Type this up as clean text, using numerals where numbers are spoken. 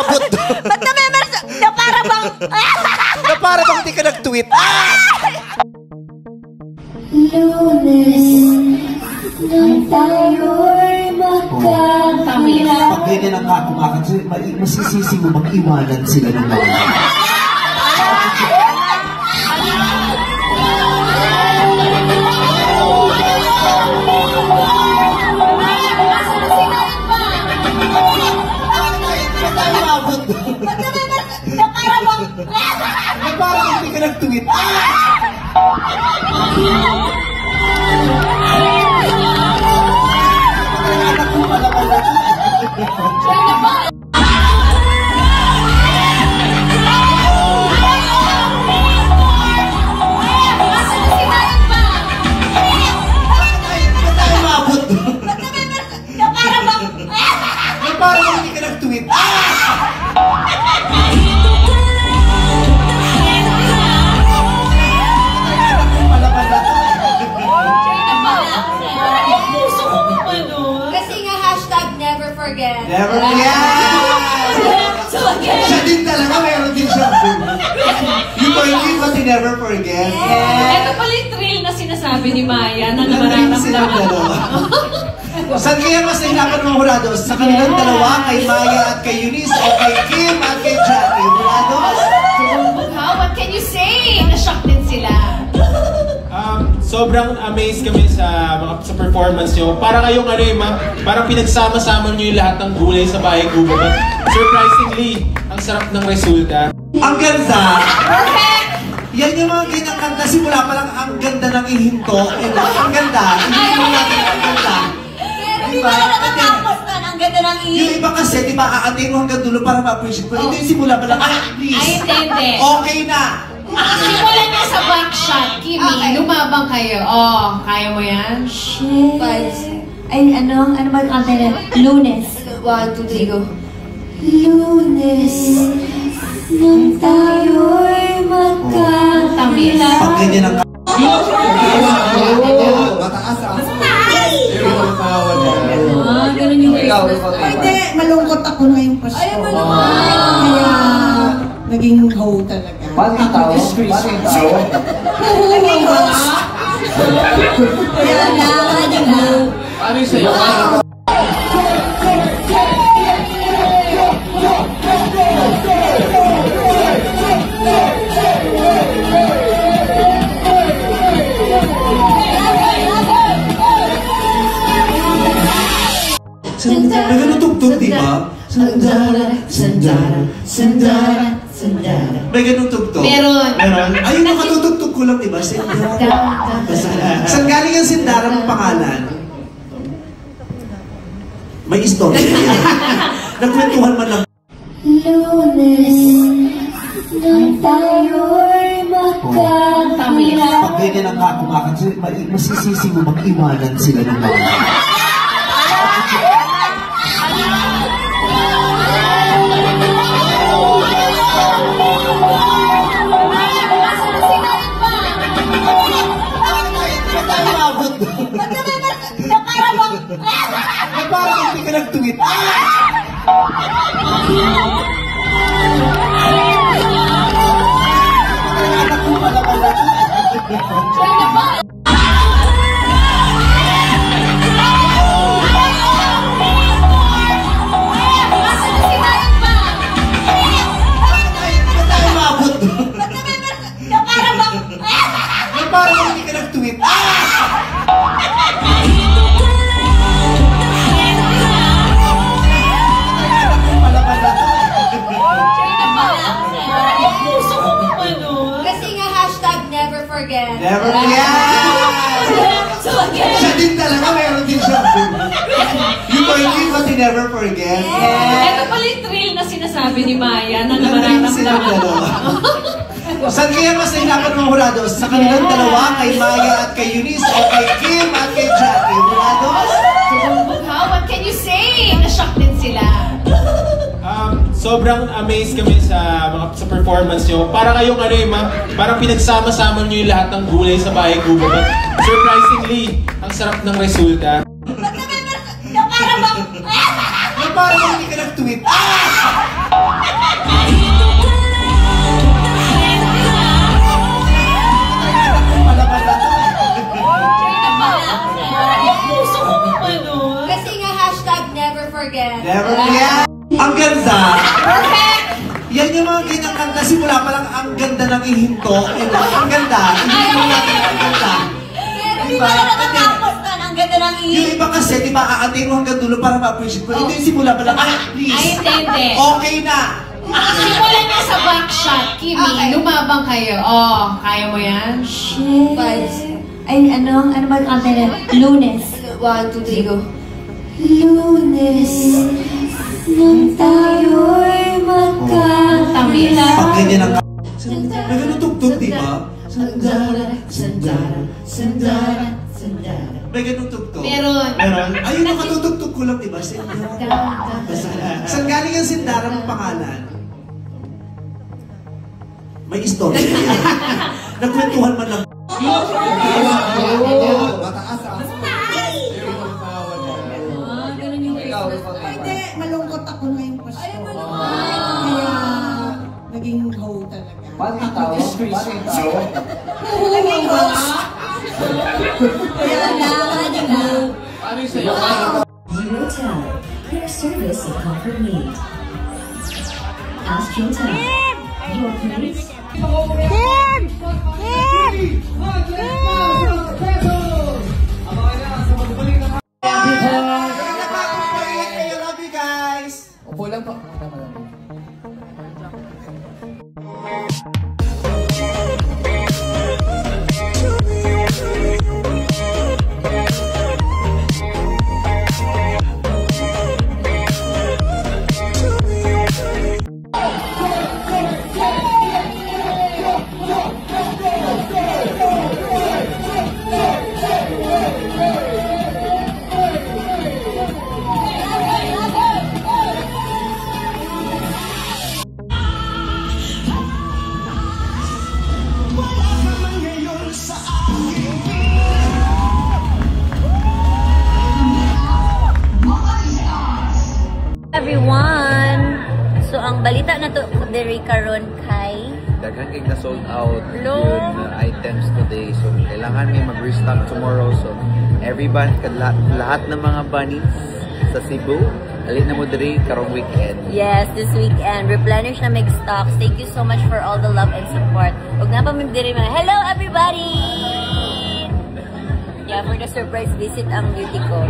umabot doon? Ba't na para bang... Na para bang di ka nag-tweet? Lunes nang tayo'y magkakilala. Pag ganyan ang kakumakan, masisisi mo mag-iwanan sila ng mga. Parang hindi ka nag-tweet. Parang hindi ka nag-tweet. Kasi nga hashtag never forget. Never forget! Siya din talaga, meron din siya. You forgive but you never forget. Ito pala yung thrill na sinasabi ni Maya na nararamdaman. Saan kaya mas nahirapan mga hurados? Sa kanilang dalawa, kay Maya at kay Eunice, o kay Kim at kay Jackie. Hurados? How? What can you say? Na-shock din sila. Sobrang amazed kami sa performance nyo. Parang kayong parang pinagsama-sama nyo yung lahat ng gulay sa bahay gubo. But surprisingly, ang sarap ng resulta. Ang ganda! Perfect! Yan yung mga ganyang kanta. Simula pa lang ang ganda ng ihinto. Ang ganda. Hindi mo natin ang ganda. Hindi ba na nakatapos na? Ang ganda ng Yung iba kasi, di ba, aantayin mo hanggang dulo para ma-appreciate ko. Ito yung simula pa lang. Please. Ay, hindi. Okay na. Simulan niya sa backshot, Kimi. Okay. Lumabang kayo. Oh, kaya mo yan? Ay, ano ba yung kanta na? Lunes. 1, 2, 3, go. Lunes nang tayo'y magkakilala. Pag ganyan ang Mataas ah. Ganun yung Christmas. Hindi, malungkot ako ngayong Pasko. Ay, malungkot. Kaya, naging hoe talaga. Bagong tao? Bagong tao? Naging hoe. Kaya na. Ano yung sa'yo? May ganun tugtog, di ba? Sandara, sandara, sandara, sandara. May ganun tugtog? Meron. Meron? Ayun, nakatutugtog ko lang, di ba? Sandara. Saan galing ang sandara mong pangalan? May istorya yan. Nagkwentuhan man lang. Lunes nang tayo'y magkakilala. Pag ganyan ang kakumakan, masisisi mo mag-iwanan sila ng mga. Parang hindi ka nag-tweet. Parang hindi ka nag-tweet. Kasi nga hashtag never forget. Never forget! Siya din talaga, meron din siya. You forgive but you never forget. Ito pala yung thrill na sinasabi ni Maya na Nandun sila nararamdaman. dalawa. Saan kaya mas nahirapan mga hurados? Sa kanilang dalawa, kay Maya at kay Eunice, o kay Kim at kay Jackie. Hurados? How? What can you say? Na-shock din sila. Sobrang amazed kami sa performance nyo. Parang kayong parang pinagsama-sama nyo yung lahat ng gulay sa bahay gubo. But surprisingly, ang sarap ng resulta. Para bang... Parang hindi ka nag-tweet. Yan yung mga ganyang kanta. Simula pa lang ang ganda ng ihinto. Diba? Ang ganda. Ihinto natin ang ganda. Pero di ba natatapos na ang ganda ng Yung iba kasi, di ba, aantayin mo hanggang dulo para ma-appreciate ko. Ito yung simula pa lang. Ay, please. Ay, hindi. Okay na. Simulan niya sa backshot, Kimi. Okay. Lumabang kayo. Oh, kaya mo yan? Shit. Ay, ano ba yung kanta na? Lunes. 1, 2, 3, go. Lunes, nang tayo'y magkakabila. Pag ganyan ang may ganun tugtog, di ba? Sandara, sandara, sandara, sandara. May ganun tugtog. Meron. Meron? Ayun, nakatutugtog ko lang, di ba? Saan galing ang Sindara mong pangalan? May istorya yan. Nagkwentuhan man lang. Mataas ah. Hindi, malungkot ako ngayon Pasko. Kaya naging hoe talaga. Paano tao? Naging host. Hotel, your service of comfort need. Ask Hotel. Your place. I love you guys! Upo lang po. Everyone! So, ang balita na to diri karon kay Daghang kay na sold out Hello? yun na items today. So, kailangan may mag-restock tomorrow. So, everyone, lahat ng mga bunnies sa Cebu, alin na mo diri karong weekend. yes, this weekend. Replenish na mag stocks. Thank you so much for all the love and support. Huwag na pa diri mga, hello everybody! Yeah, for the surprise visit ang beauty ko.